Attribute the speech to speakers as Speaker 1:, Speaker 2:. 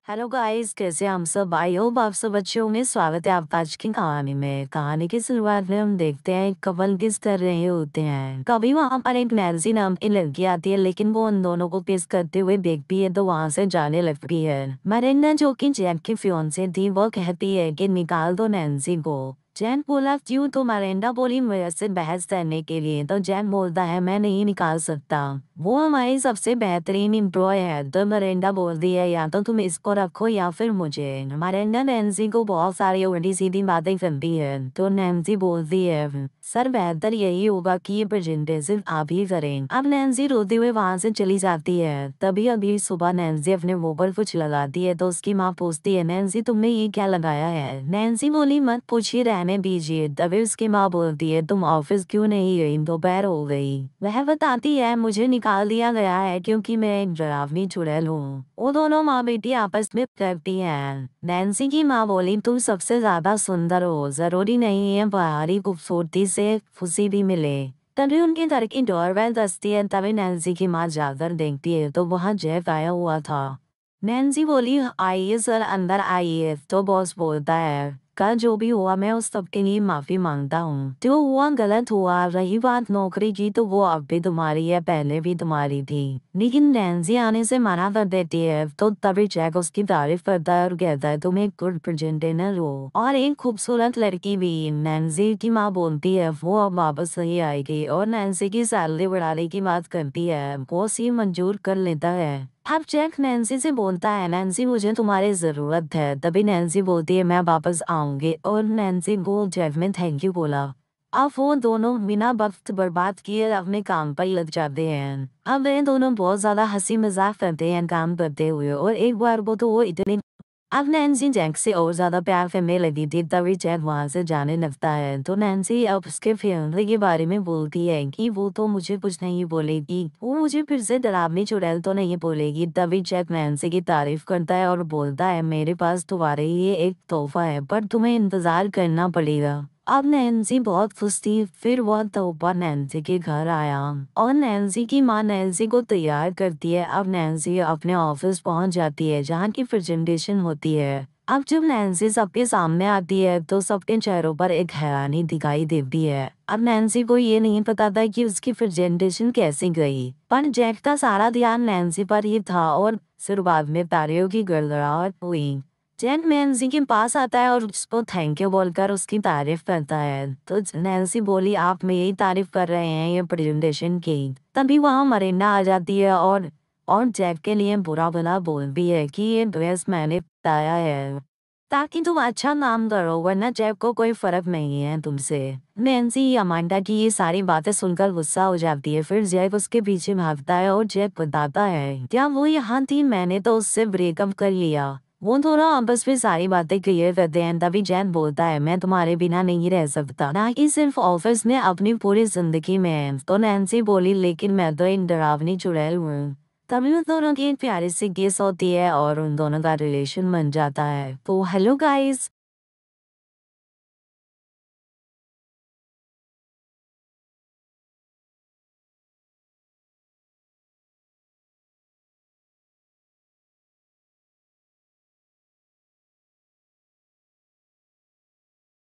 Speaker 1: Hello guys, कैसे हम सब? आई होप आप सब अच्छे होंगे। स्वागत है आपका आज की कहानी में। कहानी की शुरुआत में हम देखते हैं एक कपल किस कर रहे होते हैं। कभी वहां पर एक नैन्सी नाम की लड़की आती है, लेकिन वो उन दोनों को किस करते हुए देखती है तो वहां से जाने लगती है। मरिंडा, जो कि जैक की फियांसे थी, वो कहती है कि निकाल दो नैन्सी को। जैन बोला क्यों? तो मरिंडा बोली मेरे से बहस करने के लिए। तो जैन बोलता है मैं नहीं निकाल सकता, वो हमारी सबसे बेहतरीन एम्प्लॉय है। तो मरिंडा बोलती है या तो तुम इसको रखो या फिर मुझे। मरिंडा नैन्सी को बहुत सारी उल्टी सीधी बातें करती है। तो नैन्सी बोलती है सर, बेहतर यही होगा कि ये प्रेजेंटेशन आप ही करें। अब नैन्सी रोते हुए वहां से चली जाती है। तभी अभी सुबह नैन्सी अपने मुंह पर कुछ लगाती है तो उसकी माँ पूछती है नैन्सी तुमने ये क्या लगाया है? नैन्सी बोली मत पूछिए, रहने दीजिए। तभी उसकी माँ बोलती है तुम ऑफिस क्यों नहीं गई? दोपहर हो गई। वह बताती है मुझे निकाल दिया गया है क्योंकि मैं एक डरावनी चुड़ैल हूँ। वो दोनों माँ बेटी आपस में करती हैं। नैन्सी की माँ बोली तुम सबसे ज्यादा सुंदर हो, जरूरी नहीं है बाहरी खूबसूरती से खुशी भी मिले। तभी उनके घर की डोरबेल बजती है। तभी नैन्सी की माँ जाकर देखती है तो वहाँ जेफ आया हुआ था। नैन्सी बोली आइए सर, अंदर आइए। तो बॉस बोलता है कल जो भी हुआ मैं उस सबके लिए माफी मांगता हूँ। जो हुआ गलत हुआ। रही बात नौकरी की तो वो अब भी तुम्हारी है, पहले भी तुम्हारी थी। लेकिन नैन्सी आने से मना कर देती है। तो तभी जैक उसकी तारीफ करता है और कहता है तुम एक गुड प्रेजेंटेटर हो और एक खूबसूरत लड़की भी। नैन्सी की माँ बोलती है वो अब वापस नहीं आएगी और नैन्सी की सैलरी बढ़ाने की बात करती है। बॉस ये मंजूर कर लेता है। अब जैक नैन्सी से बोलता है नैन्सी मुझे तुम्हारी जरूरत है। तभी नैन्सी बोलती है मैं वापस आऊंगी और नैन्सी को जैक ने थैंक यू बोला। अब वो दोनों बिना वक्त बर्बाद किए अपने काम पर लग जाते हैं। अब वे दोनों बहुत ज्यादा हंसी मजाक करते हैं काम करते हुए और एक बार वो इतने अब नैन्सी जैक से और ज्यादा प्यार करने लगी थी। तभी जैक वहां से जाने लगता है तो नैन्सी अब उसके फियांसे के बारे में बोलती है कि वो तो मुझे कुछ नहीं बोलेगी, वो मुझे फिर से डरावनी चुड़ैल तो नहीं बोलेगी। तभी जैक नैन्सी की तारीफ करता है और बोलता है मेरे पास तुम्हारे लिए एक तोहफा है पर तुम्हें इंतजार करना पड़ेगा। अब नैन्सी बहुत खुश थी। फिर वह तोहफा नैन्सी के घर आया और नैन्सी की माँ नैन्सी को तैयार करती है। अब नैन्सी अपने ऑफिस पहुंच जाती है जहाँ की प्रेजेंटेशन होती है। अब जब नैन्सी सबके सामने आती है तो सबके चेहरों पर एक हैरानी दिखाई देती है। अब नैन्सी को ये नहीं पता था कि उसकी प्रेजेंटेशन कैसी गई, पर जैक का सारा ध्यान नैन्सी पर ही था और शुरुआत में तालियों की गड़गड़ाहट हुई। जैक नैन्सी के पास आता है और उसको थैंक यू बोलकर उसकी तारीफ करता है। तो नैन्सी बोली आप मेरी तारीफ कर रहे हैं ये प्रेजेंटेशन की। तभी वहां मरीना आ जाती है और जैक के लिए बुरा भला बोल भी है कि ये ड्रेस मैंने बताया है ताकि तुम अच्छा नाम करो, वरना जैक को कोई फर्क नहीं है तुमसे। नैन्सी अमांडा की ये सारी बातें सुनकर गुस्सा हो जाती है। फिर जैक उसके पीछे भागता है और जैक बताता है क्या वो यहाँ थी, मैंने तो उससे ब्रेकअप कर लिया। वो थोड़ा आपस में सारी बातें क्लियर करते हैं। तभी जैन बोलता है मैं तुम्हारे बिना नहीं रह सकता, ना कि सिर्फ ऑफिस में, अपनी पूरी जिंदगी में। तो नैन्सी बोली लेकिन मैं तो एक डरावनी चुड़ैल हूँ। तभी उन दोनों की एक प्यारी सी किस होती है और उन दोनों का रिलेशन बन जाता है। तो हेलो गाइस,